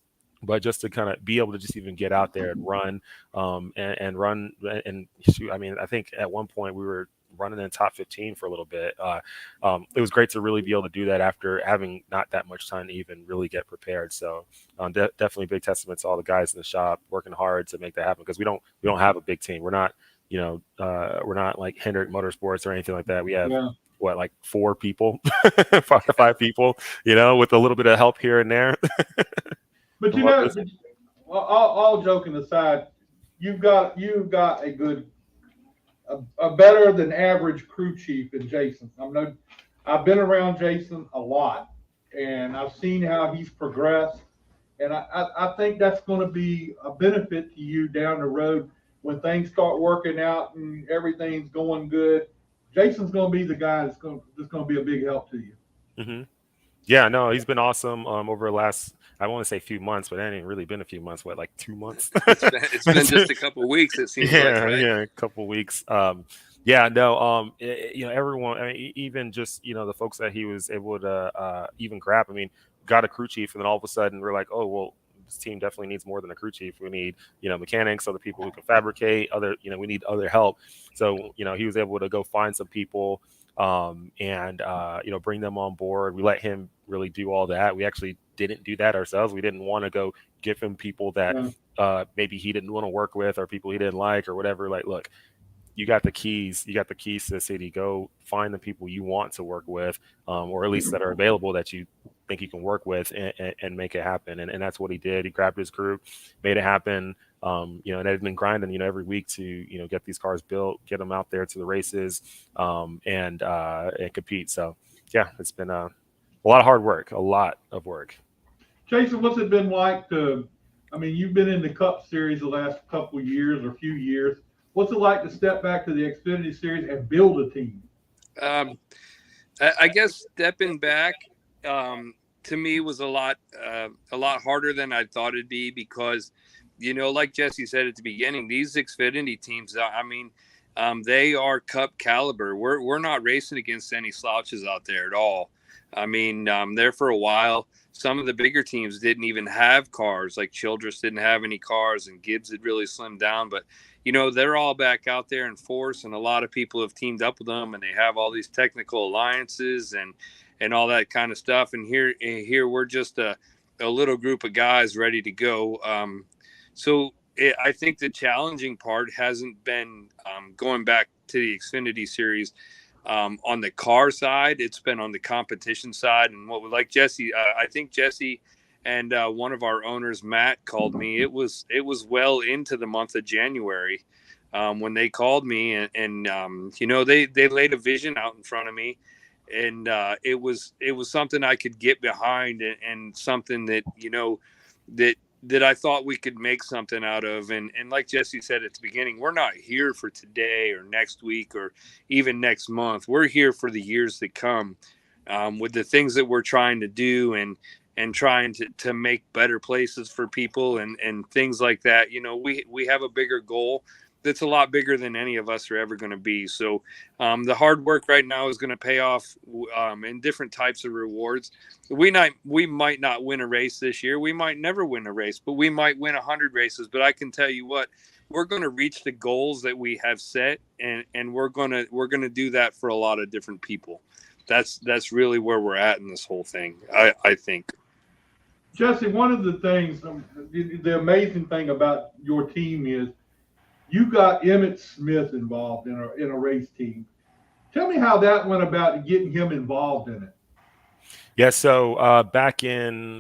But just to kind of be able to just even get out there and run, and run and shoot. I mean, I think at one point we were running in top 15 for a little bit. It was great to really be able to do that after having not that much time to even really get prepared. So definitely big testament to all the guys in the shop working hard to make that happen, because we don't have a big team. We're not, we're not like Hendrick Motorsports or anything like that. We have like 4 people, 5 people, with a little bit of help here and there. But all joking aside, you've got a good, a better than average crew chief in Jason. I've been around Jason a lot, and I've seen how he's progressed, and I think that's going to be a benefit to you down the road when things start working out and everything's going good. Jason's going to be the guy that's going to be a big help to you. Mm-hmm. Yeah, no, he's been awesome over the last, I want to say few months, but it ain't really been a few months. What, like 2 months? It's been just a couple of weeks, it seems like, right? Yeah, a couple of weeks. Everyone, I mean, even just, the folks that he was able to even grab, I mean, got a crew chief, and then all of a sudden we're like, oh, well, this team definitely needs more than a crew chief. We need, mechanics, other people who can fabricate, we need other help. So, he was able to go find some people, and bring them on board. We let him really do all that. We actually didn't do that ourselves. We didn't want to go give him people that maybe he didn't want to work with, or people he didn't like, or whatever. Like, look, you got the keys to the city. Go find the people you want to work with, or at least that are available that you think you can work with, and make it happen. And that's what he did. He grabbed his crew, made it happen. And they've been grinding, every week to, get these cars built, get them out there to the races, and compete. So yeah, it's been a lot of hard work, a lot of work. Jason, what's it been like you've been in the Cup Series the last couple of years or few years. What's it like to step back to the Xfinity Series and build a team? I guess stepping back, to me was a lot harder than I thought it'd be, because, like Jesse said at the beginning, these Xfinity teams, they are Cup caliber. We're not racing against any slouches out there at all. There for a while, some of the bigger teams didn't even have cars. Like Childress didn't have any cars, and Gibbs had really slimmed down. But, they're all back out there in force, and a lot of people have teamed up with them, and they have all these technical alliances and all that kind of stuff. And here we're just a little group of guys ready to go. I think the challenging part hasn't been going back to the Xfinity Series on the car side. It's been on the competition side. And like Jesse, I think Jesse and one of our owners, Matt, called me. It was well into the month of January when they called me, and they laid a vision out in front of me. and it was something I could get behind, and something that that I thought we could make something out of. And like Jesse said at the beginning, we're not here for today or next week or even next month. We're here for the years that come, with the things that we're trying to do, and trying to make better places for people, and things like that. We have a bigger goal that's a lot bigger than any of us are ever going to be. So the hard work right now is going to pay off in different types of rewards. We might not win a race this year. We might never win a race, but we might win 100 races. But I can tell you what, we're going to reach the goals that we have set, and we're going to do that for a lot of different people. That's really where we're at in this whole thing, I think. Jesse, one of the things, the amazing thing about your team is you got Emmitt Smith involved in a race team. Tell me how that went about getting him involved in it. Yeah, so back in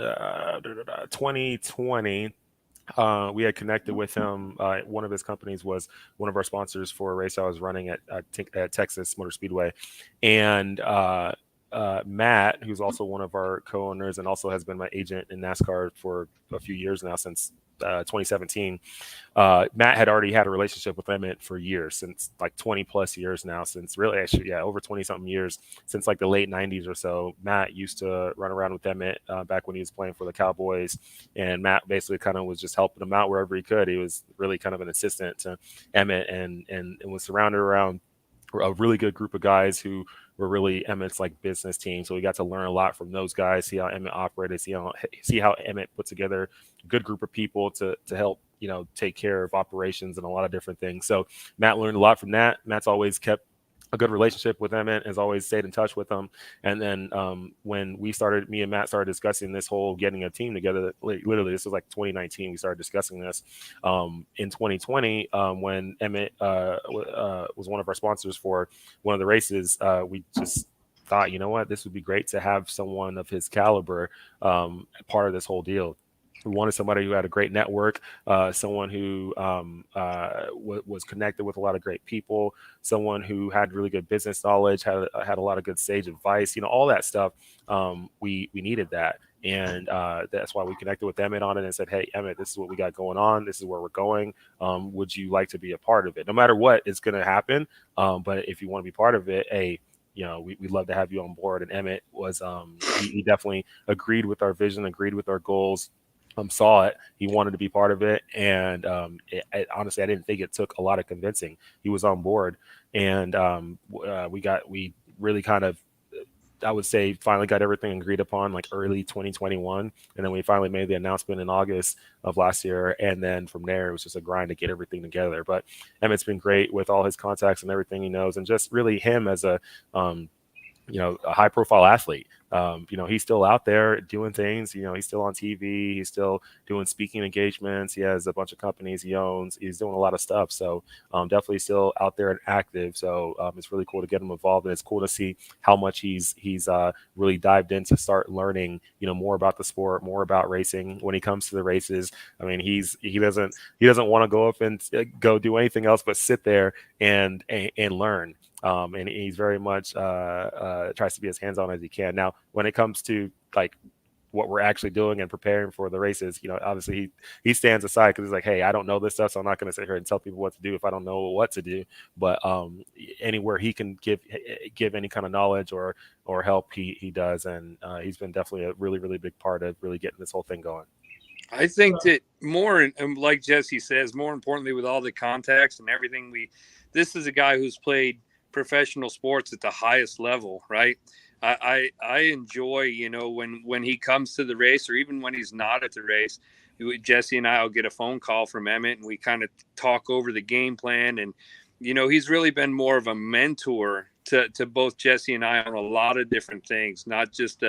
2020, we had connected with him. One of his companies was one of our sponsors for a race I was running at Texas Motor Speedway. And Matt, who's also one of our co-owners and also has been my agent in NASCAR for a few years now, since 2017. Matt had already had a relationship with Emmitt for years, since like 20 plus years now, since really actually, yeah, over 20 something years, since like the late 90s or so. Matt used to run around with Emmitt back when he was playing for the Cowboys, and Matt basically kind of was just helping him out wherever he could. He was really kind of an assistant to Emmitt, and was surrounded around a really good group of guys who were really Emmitt's like business team. So we got to learn a lot from those guys, see how Emmitt operated, see how Emmitt put together a good group of people to help, take care of operations and a lot of different things. So Matt learned a lot from that. Matt's always kept a good relationship with Emmitt, has always stayed in touch with him. And then when me and Matt started discussing this whole getting a team together, literally this was like 2019, we started discussing this. In 2020, when Emmitt was one of our sponsors for one of the races, we just thought, you know what, this would be great to have someone of his caliber part of this whole deal. We wanted somebody who had a great network, someone who was connected with a lot of great people, someone who had really good business knowledge, had a lot of good sage advice, all that stuff. We needed that. And that's why we connected with Emmitt on it and said, hey, Emmitt, this is what we got going on. This is where we're going. Would you like to be a part of it? No matter what is going to happen. But if you want to be part of it, we'd love to have you on board. And Emmitt was, he definitely agreed with our vision, agreed with our goals. Saw it. He wanted to be part of it, and honestly, I didn't think it took a lot of convincing. He was on board, and we really kind of, I would say, finally got everything agreed upon like early 2021, and then we finally made the announcement in August of last year, and then from there it was just a grind to get everything together. But Emmitt's been great with all his contacts and everything he knows, and just really him as a high profile athlete. He's still out there doing things. He's still on TV. He's still doing speaking engagements. He has a bunch of companies he owns. He's doing a lot of stuff. So definitely still out there and active. So it's really cool to get him involved, and it's cool to see how much he's really dived in to start learning, more about the sport, more about racing. When he comes to the races, I mean, he doesn't want to go up and go do anything else but sit there and learn. And he's very much tries to be as hands-on as he can. Now, when it comes to like what we're actually doing and preparing for the races, obviously he stands aside because he's like, hey, I don't know this stuff, so I'm not going to sit here and tell people what to do if I don't know what to do. But anywhere he can give any kind of knowledge or help, he does, and he's been definitely a really, really big part of really getting this whole thing going. I think that more, like Jesse says, more importantly, with all the contacts and everything, this is a guy who's played professional sports at the highest level, right? I enjoy, when he comes to the race, or even when he's not at the race, Jesse and I will get a phone call from Emmitt, and we kind of talk over the game plan. And, he's really been more of a mentor to both Jesse and I on a lot of different things, not just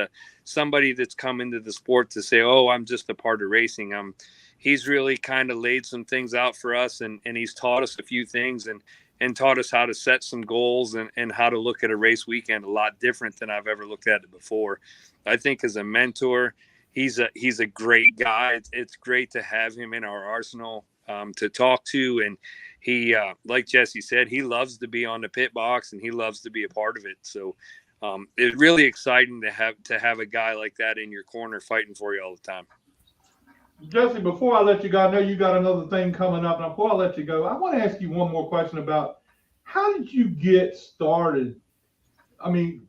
somebody that's come into the sport to say, oh, I'm just a part of racing. He's really kind of laid some things out for us, and he's taught us a few things, and taught us how to set some goals and how to look at a race weekend a lot different than I've ever looked at it before. I think as a mentor, he's a great guy. It's great to have him in our arsenal to talk to. And he, like Jesse said, he loves to be on the pit box, and he loves to be a part of it. So It's really exciting to have a guy like that in your corner fighting for you all the time. Jesse, before I let you go, I know you got another thing coming up. Now, before I let you go, I want to ask you one more question about how did you get started? I mean,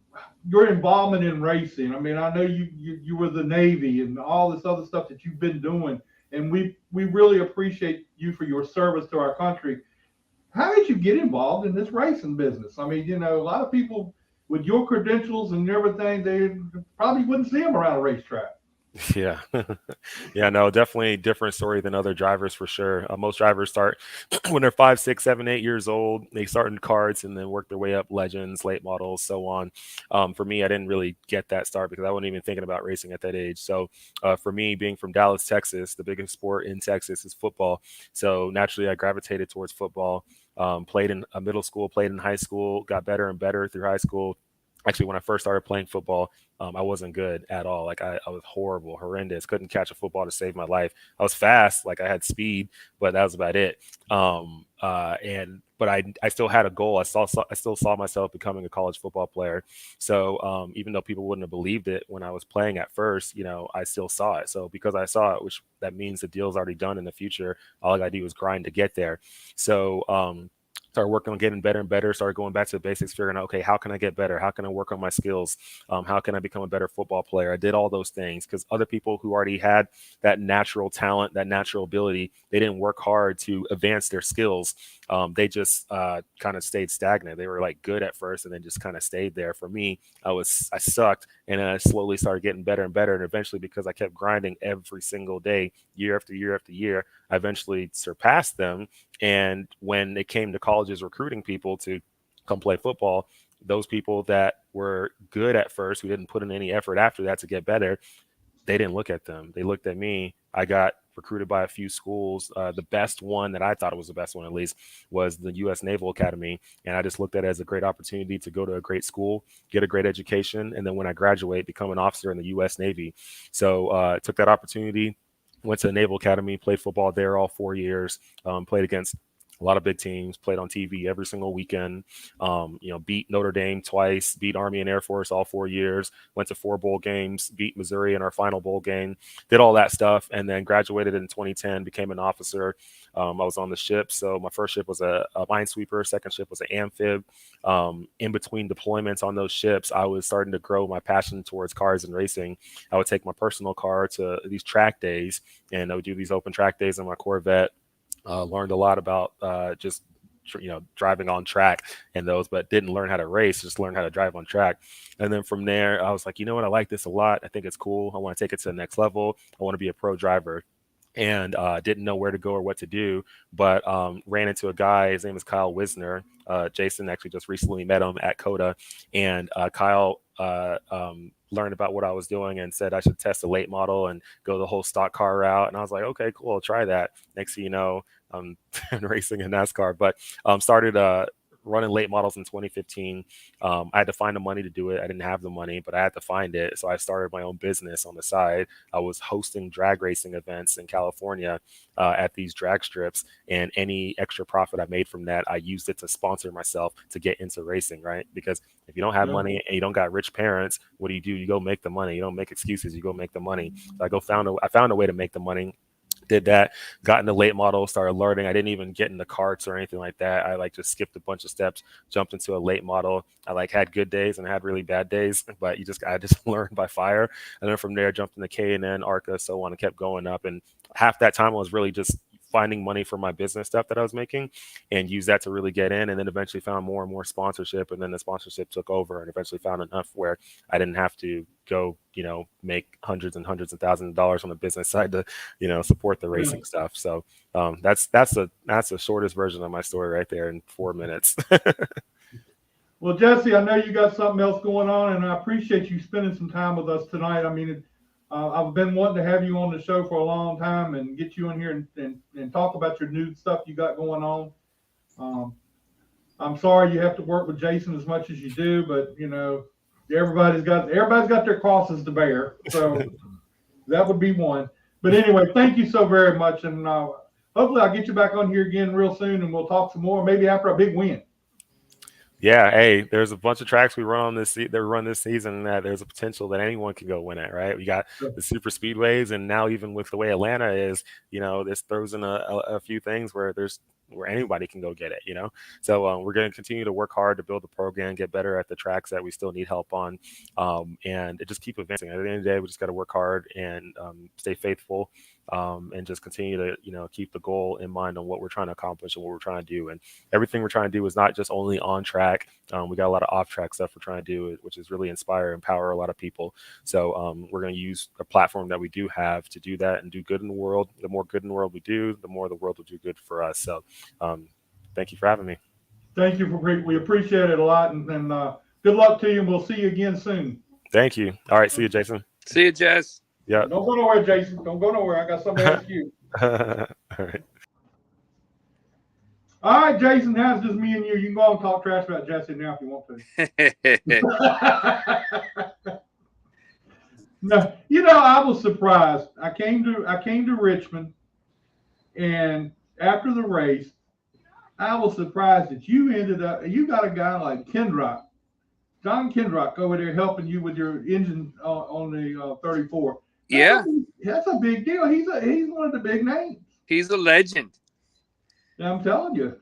your involvement in racing. I mean, I know you were the Navy and all this other stuff that you've been doing, and we really appreciate you for your service to our country. How did you get involved in this racing business? I mean, a lot of people with your credentials and everything, they probably wouldn't see them around a racetrack. Yeah. Yeah, no, definitely different story than other drivers for sure. Most drivers start when they're 5, 6, 7, 8 years old. They start in karts and then work their way up, legends, late models, so on. For me, I didn't really get that start because I wasn't even thinking about racing at that age. So for me, being from Dallas, Texas, the biggest sport in Texas is football. So naturally, I gravitated towards football. Played in middle school, played in high school, got better and better through high school. Actually, when I first started playing football, I wasn't good at all. Like I was horrible, horrendous. Couldn't catch a football to save my life. I was fast, like I had speed, but that was about it. But I still had a goal. I still saw myself becoming a college football player. So even though people wouldn't have believed it when I was playing at first, I still saw it. So because I saw it, which that means the deal's already done in the future, all I got to do is grind to get there. So started working on getting better and better, started going back to the basics, figuring out, okay, how can I get better? How can I work on my skills? How can I become a better football player? I did all those things because other people who already had that natural talent, that natural ability, they didn't work hard to advance their skills. They just kind of stayed stagnant. They were like good at first and then just kind of stayed there. For me, I sucked, and then I slowly started getting better and better. And eventually, because I kept grinding every single day, year after year after year, I eventually surpassed them. And when it came to colleges recruiting people to come play football, those people that were good at first, who didn't put in any effort after that to get better, they didn't look at them. They looked at me. I got recruited by a few schools. The best one that I thought was the best one, at least, was the U.S. Naval Academy. And I just looked at it as a great opportunity to go to a great school, get a great education, and then when I graduate, become an officer in the U.S. Navy. So took that opportunity, went to the Naval Academy, played football there all 4 years, played against a lot of big teams, played on TV every single weekend, beat Notre Dame twice, beat Army and Air Force all 4 years, went to 4 bowl games, beat Missouri in our final bowl game, did all that stuff, and then graduated in 2010, became an officer. I was on the ship. So my first ship was a minesweeper. Second ship was an amphib. In between deployments on those ships, I was starting to grow my passion towards cars and racing. I would take my personal car to these track days, and I would do these open track days in my Corvette. Learned a lot about just driving on track and those, but didn't learn how to race, just learned how to drive on track. And then from there, I was like, you know what, I like this a lot. I think it's cool. I want to take it to the next level. I want to be a pro driver. And didn't know where to go or what to do, but ran into a guy. His name is Kyle Wisner. Jason actually just recently met him at COTA, and Kyle learned about what I was doing and said I should test a late model and go the whole stock car route. And I was like, okay, cool, I'll try that. Next thing you know, I'm racing in NASCAR, but started running late models in 2015. I had to find the money to do it. I didn't have the money, but I had to find it. So I started my own business on the side. I was hosting drag racing events in California at these drag strips, and any extra profit I made from that, I used it to sponsor myself to get into racing, right? Because if you don't have money and you don't got rich parents, what do? You go make the money. You don't make excuses. You go make the money. So I found a way to make the money. Did that, got into late model, started learning. I didn't even get into karts or anything like that. I just skipped a bunch of steps, jumped into a late model. I had good days and had really bad days, but I just learned by fire. And then from there, jumped into K&N, ARCA, so on, and kept going up. And half that time I was really just finding money for my business stuff that I was making and use that to really get in, and then eventually found more and more sponsorship, and then the sponsorship took over and eventually found enough where I didn't have to go, make hundreds and hundreds of thousands of dollars on the business side to, support the racing stuff. So that's the shortest version of my story right there in 4 minutes. Well, Jesse, I know you got something else going on, and I appreciate you spending some time with us tonight. I mean, I've been wanting to have you on the show for a long time and get you in here and talk about your new stuff you got going on. I'm sorry you have to work with Jason as much as you do, but everybody's got their crosses to bear. So that would be one. But anyway, thank you so very much, and hopefully I'll get you back on here again real soon, and we'll talk some more, maybe after a big win. Yeah, hey, there's a bunch of tracks we run on this season that there's a potential that anyone can go win it, right? We got the super speedways, and now even with the way Atlanta is, this throws in a few things where anybody can go get it, So we're going to continue to work hard to build the program, get better at the tracks that we still need help on, and just keep advancing. At the end of the day, we just got to work hard and stay faithful, and just continue to keep the goal in mind on what we're trying to accomplish and what we're trying to do. And everything we're trying to do is not just only on track. We got a lot of off track stuff we're trying to do, which is really inspire, empower a lot of people. So we're going to use a platform that we do have to do that and do good in the world. The more good in the world we do, the more the world will do good for us. So thank you for having me. Thank you we appreciate it a lot, and good luck to you, and we'll see you again soon. Thank you. All right, see you, Jason. See you, Jess. Yeah. Don't go nowhere, Jason. Don't go nowhere. I got something to ask you. All right. All right, Jason, how's just me and you? You can go and talk trash about Jesse now if you want to. No, I was surprised. I came to Richmond, and after the race, I was surprised that you got a guy like John Kendrock over there helping you with your engine on the 34. That's a big deal. He's one of the big names. He's a legend. Yeah, I'm telling you.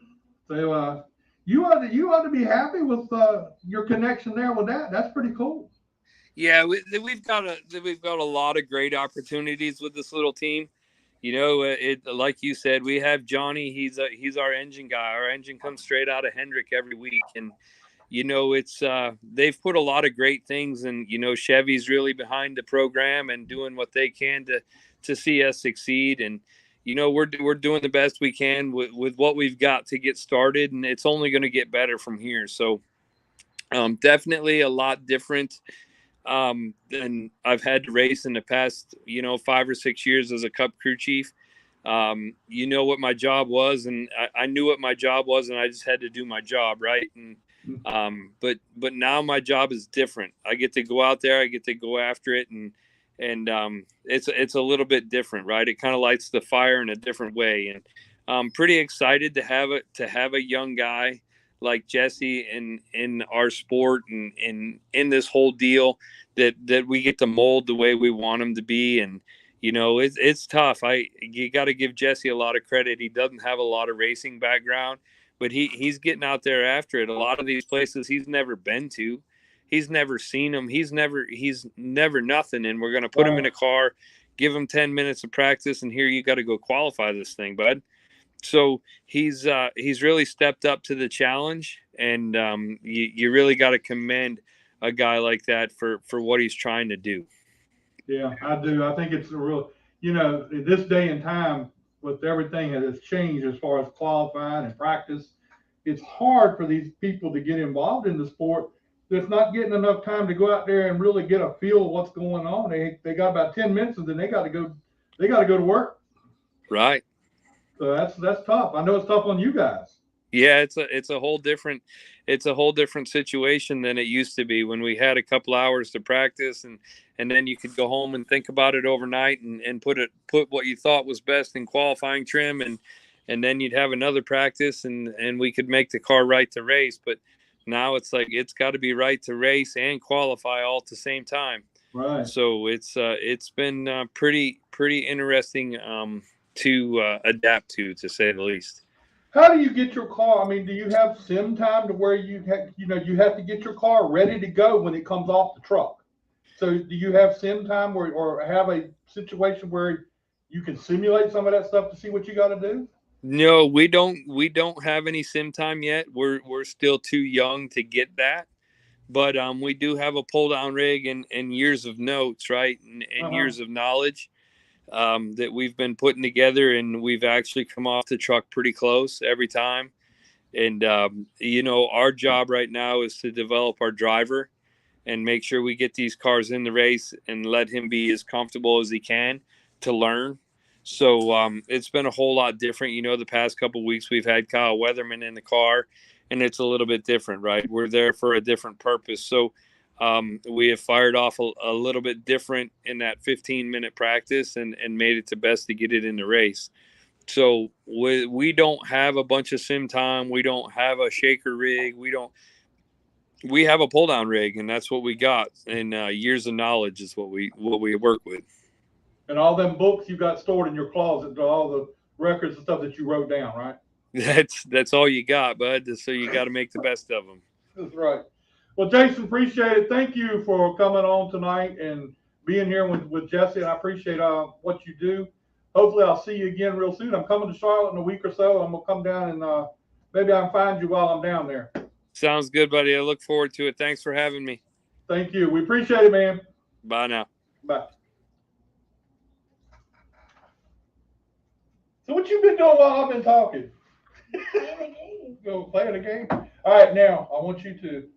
So you ought to be happy with your connection there with that. That's pretty cool. Yeah, we've got a lot of great opportunities with this little team. It like you said, we have Johnny. He's our engine guy. Our engine comes straight out of Hendrick every week, and it's they've put a lot of great things, and Chevy's really behind the program and doing what they can to see us succeed. And we're doing the best we can with what we've got to get started, and it's only going to get better from here. So definitely a lot different than I've had to race in the past 5 or 6 years as a Cup crew chief. What my job was, and I knew what my job was, and I just had to do my job, right? And but now my job is different. I get to go out there, I get to go after it, and it's a little bit different, right? It kind of lights the fire in a different way, and I'm pretty excited to have a young guy like Jesse in our sport and in this whole deal that we get to mold the way we want him to be. And it's tough. You got to give Jesse a lot of credit. He doesn't have a lot of racing background, but he's getting out there after it. A lot of these places he's never been to. He's never seen them. He's never nothing. And we're going to put him in a car, give him 10 minutes of practice, and here you got to go qualify this thing, bud. So he's really stepped up to the challenge, and you really got to commend a guy like that for what he's trying to do. Yeah, I do. I think it's a real, in this day and time with everything that has changed as far as qualifying and practice, it's hard for these people to get involved in the sport that's not getting enough time to go out there and really get a feel of what's going on. They got about 10 minutes, and then they got to go to work. Right. So that's tough. I know it's tough on you guys. Yeah, it's a whole different situation than it used to be when we had a couple hours to practice, and then you could go home and think about it overnight and put what you thought was best in qualifying trim, and then you'd have another practice and we could make the car right to race. But now it's like it's got to be right to race and qualify all at the same time. Right. So it's been pretty interesting to adapt to say the least. How do you get your car? I mean, do you have sim time to where you have to get your car ready to go when it comes off the truck? So do you have sim time or have a situation where you can simulate some of that stuff to see what you got to do? No, we don't have any sim time yet. We're still too young to get that. But we do have a pull down rig and years of notes, right? And years of knowledge that we've been putting together, and we've actually come off the truck pretty close every time. And our job right now is to develop our driver and make sure we get these cars in the race and let him be as comfortable as he can to learn. So it's been a whole lot different. The past couple of weeks we've had Kyle Weatherman in the car, and it's a little bit different, right? We're there for a different purpose. So we have fired off a little bit different in that 15-minute practice and made it to best to get it in the race. So we don't have a bunch of sim time. We don't have a shaker rig. We have a pull down rig, and that's what we got. And years of knowledge is what we work with. And all them books you got stored in your closet, all the records and stuff that you wrote down, right? That's all you got, bud. So you got to make the best of them. That's right. Well, Jason, appreciate it. Thank you for coming on tonight and being here with Jesse. And I appreciate what you do. Hopefully, I'll see you again real soon. I'm coming to Charlotte in a week or so. I'm gonna come down and maybe I can find you while I'm down there. Sounds good, buddy. I look forward to it. Thanks for having me. Thank you. We appreciate it, man. Bye now. Bye. So what you been doing while I've been talking? Playing a game. Go playing a game? All right, now I want you to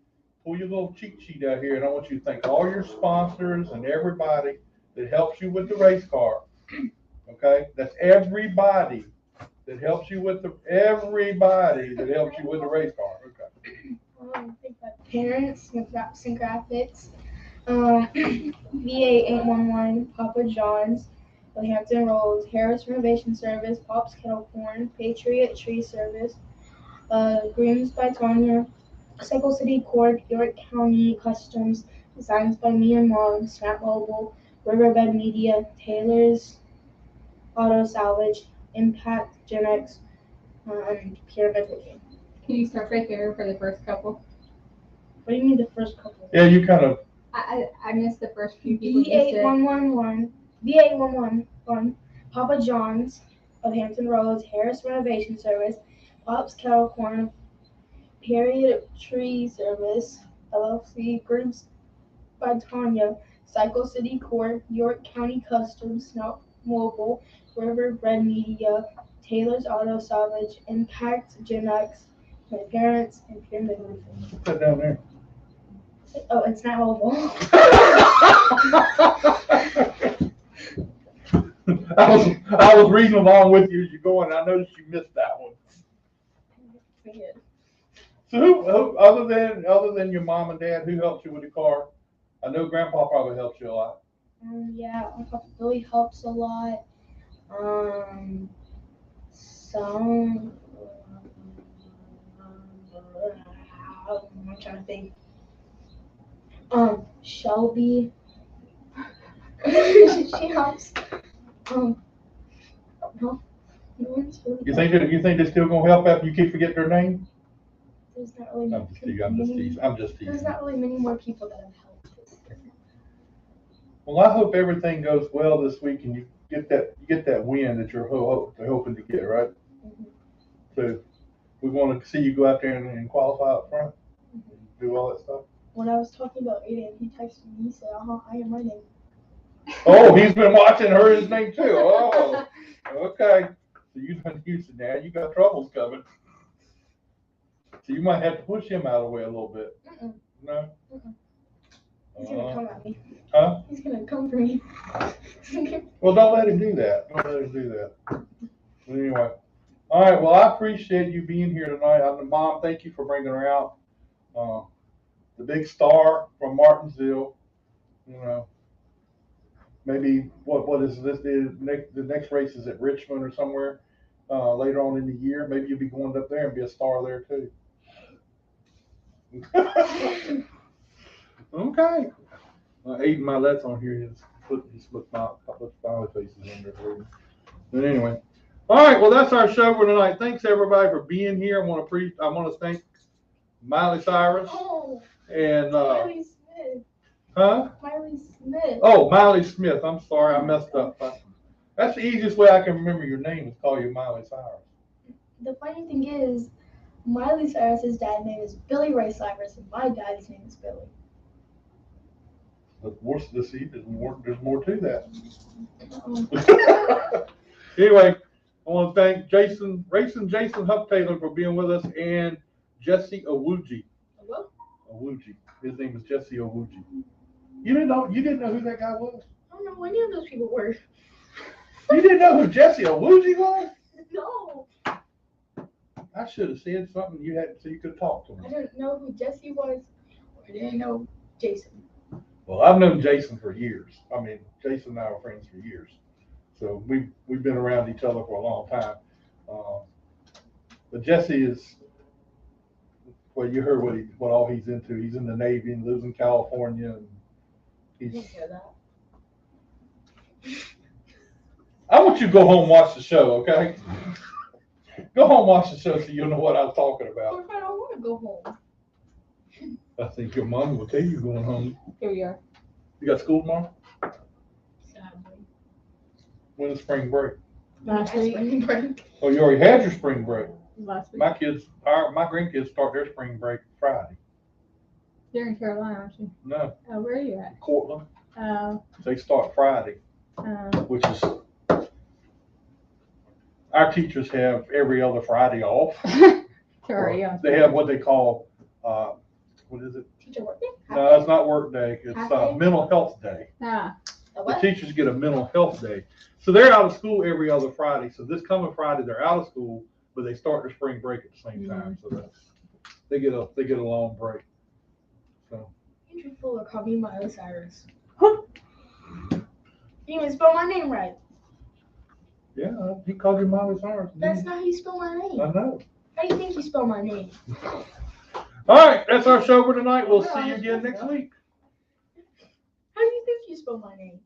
pull your little cheat sheet out here, and I want you to thank all your sponsors and everybody that helps you with the race car. Okay? That's everybody that helps you with the race car. Okay. Thank my parents, with Racin Graphics, VA811, Papa John's, Hampton Roads, Harris Renovation Service, Pop's Kettle Corn, Patriot Tree Service, Grooms by Tanya, Cycle City Court, York County Customs, Designs by Me and Mom, Snap Mobile, Riverbed Media, Taylor's Auto Salvage, Impact, Gen X, and Pyramid Cooking. Can you start right there for the first couple? What do you mean the first couple? Yeah, you kind of. I missed the first few people you said. VA111, Papa John's of Hampton Roads, Harris Renovation Service, Pop's Kettle Corn, Period Tree Service, LLC, Groups by Tanya, Cycle City Court, York County Customs, Snap Mobile, Riverbed Media, Taylor's Auto Salvage, Impact, Gen X, my parents, and Pyramid Roofing. Put that down there. Oh, it's not mobile. I was reading along with you as you're going. I noticed you missed that one. So who other than your mom and dad, who helped you with the car? I know Grandpa probably helped you a lot. Yeah, Uncle Billy helps a lot. Some. I'm trying to think. Shelby. She helps. No. No one's really. You think they're still gonna help after you keep forgetting their name? There's not really. I'm just teasing. There's not really many more people that have helped. Well, I hope everything goes well this week and you get that win that you're hoping to get, right? Mm-hmm. So we want to see you go out there and qualify up front, do all that stuff. When I was talking about Aiden, he texted me. He said, I am my name. Oh, he's been watching his name too. Oh, okay. So you done Houston now. You got troubles coming. So you might have to push him out of the way a little bit. Mm-mm. No? Mm-mm. He's going to come at me. Huh? He's going to come for me. Well, don't let him do that. But anyway. All right. Well, I appreciate you being here tonight. Mom, thank you for bringing her out. The big star from Martinsville, maybe what is this? The next race is at Richmond or somewhere later on in the year. Maybe you'll be going up there and be a star there too. Okay. Aiden Mylett's on here. He's put smiley faces on there for you. But anyway. All right. Well, that's our show for tonight. Thanks everybody for being here. I want to thank Myelih Cyrus. Oh. And Myelih Smith. Huh? Myelih Smith. Oh, Myelih Smith. I'm sorry, I messed up. That's the easiest way I can remember your name is call you Myelih Cyrus. The funny thing is, Myelih Cyrus's dad's name is Billy Ray Cyrus, and my dad's name is Billy. There's more to that. Anyway, I want to thank Racin Jason Houghtaling for being with us, and Jesse Iwuji. Hello? Iwuji. His name is Jesse Iwuji. You didn't know who that guy was? I don't know who any of those people were. You didn't know who Jesse Iwuji was? No. I should have said something so you could talk to him. I didn't know who Jesse was. I didn't know Jason. Well, I've known Jason for years. I mean, Jason and I were friends for years. So we've been around each other for a long time. But Jesse is Well, you heard what all he's into. He's in the Navy and lives in California. And I didn't he's. hear that. I want you to go home and watch the show, okay? Go home and watch the show so you'll know what I was talking about. What if I don't want to go home? I think your mom will tell you going home. Here we are. You got school tomorrow? Sadly. When is spring break? Last That's week. spring break. Oh, you already had your spring break. Last week. My grandkids start their spring break Friday. You're in Carolina, aren't you? No, Where are you at? Cortland. Oh. They start Friday, which is our teachers have every other Friday off. Sorry, yeah. They have what they call what is it? Teacher working? No, it's not work day. It's Half day? mental health day. Ah. A The what? teachers get a mental health day. So they're out of school every other Friday. So this coming Friday, they're out of school, but they start their spring break at the same time. So they get a long break. So Andrew Fuller called me Myelih Cyrus. You didn't even spell my name right. yeah, he called you Myelih Smith. That's not how you spell my name. I know. How do you think you spell my name? All right, that's our show for tonight. We'll see you again next week. How do you think you spell my name?